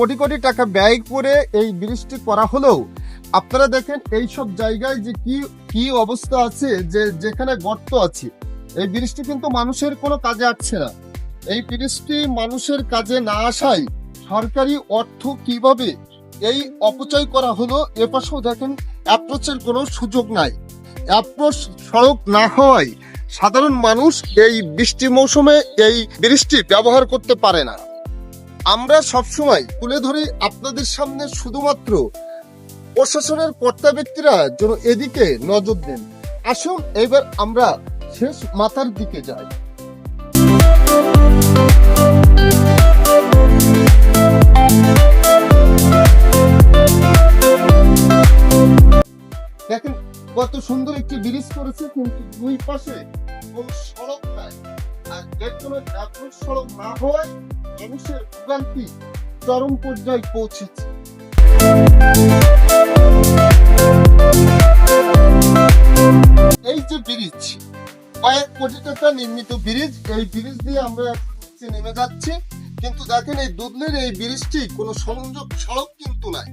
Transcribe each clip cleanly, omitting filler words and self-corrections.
কোটি কোটি টাকা ব্যয় করে এই ব্রিজটি করা হলেও আপনারা দেখেন এই সব জায়গায় যে কি অবস্থা আছে, যে যেখানে গর্ত আছে, এই ব্রিজটি কিন্তু মানুষের কোনো কাজে আসছে না। এই ব্রিজটি মানুষের কাজে না আসায় সরকারি অর্থ কিভাবে এই অপচয় করা হলো। এপাশেও দেখেন অ্যাপ্রোচের কোনো সুযোগ নাই। অ্যাপ্রোচ সড়ক না হওয়ায় সাধারণ মানুষ এই বৃষ্টি মৌসুমে এই ব্রিজটি ব্যবহার করতে পারে না। আমরা সবসময় তুলে ধরি আপনাদের সামনে, শুধুমাত্র প্রশাসনের কর্তা ব্যক্তিরা যেন এদিকে নজর দেন। আসুন এবার আমরা শেষ মাথার দিকে যাই। দেখেন কত সুন্দর একটি ব্রিজ করেছে, কিন্তু দুই পাশে কোনো সড়ক নাই। আর এর কোনো অ্যাপ্রোচ সড়ক না হওয়ায় মানুষের ভোগান্তি চরম পর্যায়ে পৌঁছেছে। এই যে ব্রিজ, কয়েক কোটি টাকা নির্মিত ব্রিজ, এই ব্রিজ দিয়ে আমরা নিচে নেমে যাচ্ছি, কিন্তু দেখেন এই দুধলের এই ব্রিজটি কোনো সংযোগ সড়ক কিন্তু নাই।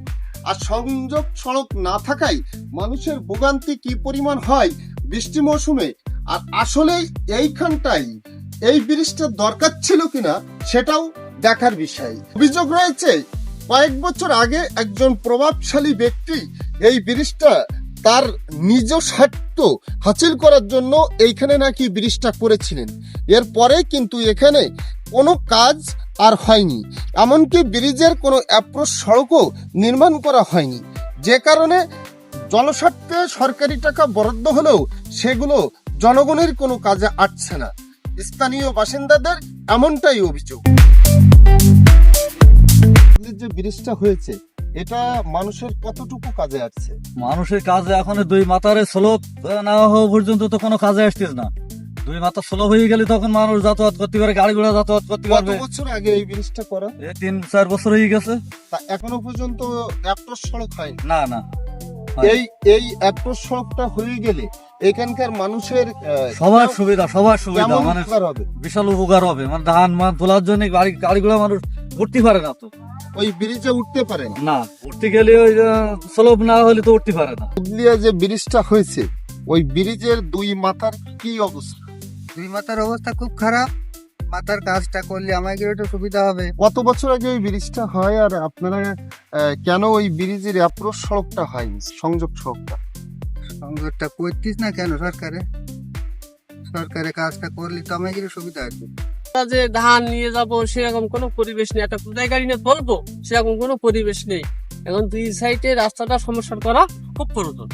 আর সংযোগ সড়ক না থাকায় মানুষের ভোগান্তি কি পরিমাণ হয় বৃষ্টি মৌসুমে। আর আসলে এইখানটাই এই ব্রিজটা দরকার ছিল কিনা সেটাও দেখার বিষয়। অভিযোগ রয়েছে কয়েক বছর আগে একজন প্রভাবশালী ব্যক্তি এই ব্রিজটা তার নিজ স্বার্থ হাসিল করার জন্য এইখানে নাকি ব্রিজটা করেছিলেন। এরপরে কিন্তু এখানে কোনো কাজ আর হয়নি, এমনকি ব্রিজের কোনো অ্যাপ্রোচ সড়কও নির্মাণ করা হয়নি, যে কারণে জনস্বার্থে সরকারি টাকা বরাদ্দ হলেও সেগুলো জনগণের কোনো কাজে আসছে না। স্থানীয় বাসিন্দাদের এমনটাই অভিযোগ। যে ব্রিজটা হয়েছে এটা মানুষের কতটুকু কাজে আসছে? মানুষের কাজে এখন দুই মাথারে স্লোপ না হওয়া পর্যন্ত তো কোনো কাজে আসতেছে না। দুই মাথা স্লোপ হয়ে গেলে তখন মানুষ যাতায়াত করতে পারে, গাড়ি ঘোড়া যাতায়াত করতে কত পারবে। বছর আগে এই ব্রিজটা করা? 3-4 বছর হয়ে গেছে। তা এখনো পর্যন্ত অ্যাপ্রোচ সড়ক হয়নি। না না, এই অ্যাপ্রোচ সড়কটা হয়ে গেলে এখানকার মানুষের সবার সুবিধা কেমন মানে উপকার হবে? বিশাল উপকার হবে। মানে ধান মান তোলার জন্য গাড়ি ঘোড়া মানুষ উঠতে পারে না, তো ওই ব্রিজে উঠতে পারে না। না, উঠতে গেলে ওই স্লোপ না হলে তো উঠতে পারে না। দুধলিয়া যে ব্রিজটা হয়েছে ওই ব্রিজের দুই মাথার কি অবস্থা? দুই মাথার অবস্থা খুব খারাপ। মাথার কাজটা করলে আমাদের একটু সুবিধা হবে। কত বছর আগে ওই ব্রিজটা হয়, আর আপনারা কেন ওই ব্রিজের অ্যাপ্রোচ সড়কটা হয়নি, সংযোগ সড়কটা? সংযোগটা করতিস না কেন? সরকারে কাজটা করলে তো আমাদের সুবিধা আছে। যে ধান নিয়ে যাব সেরকম কোনো পরিবেশ নেই, একটা খুদাই গাড়ি নিয়ে বলবো সেরকম কোনো পরিবেশ নেই। এখন দুই সাইডে রাস্তাটা সমস্যার করা খুব প্রয়োজন।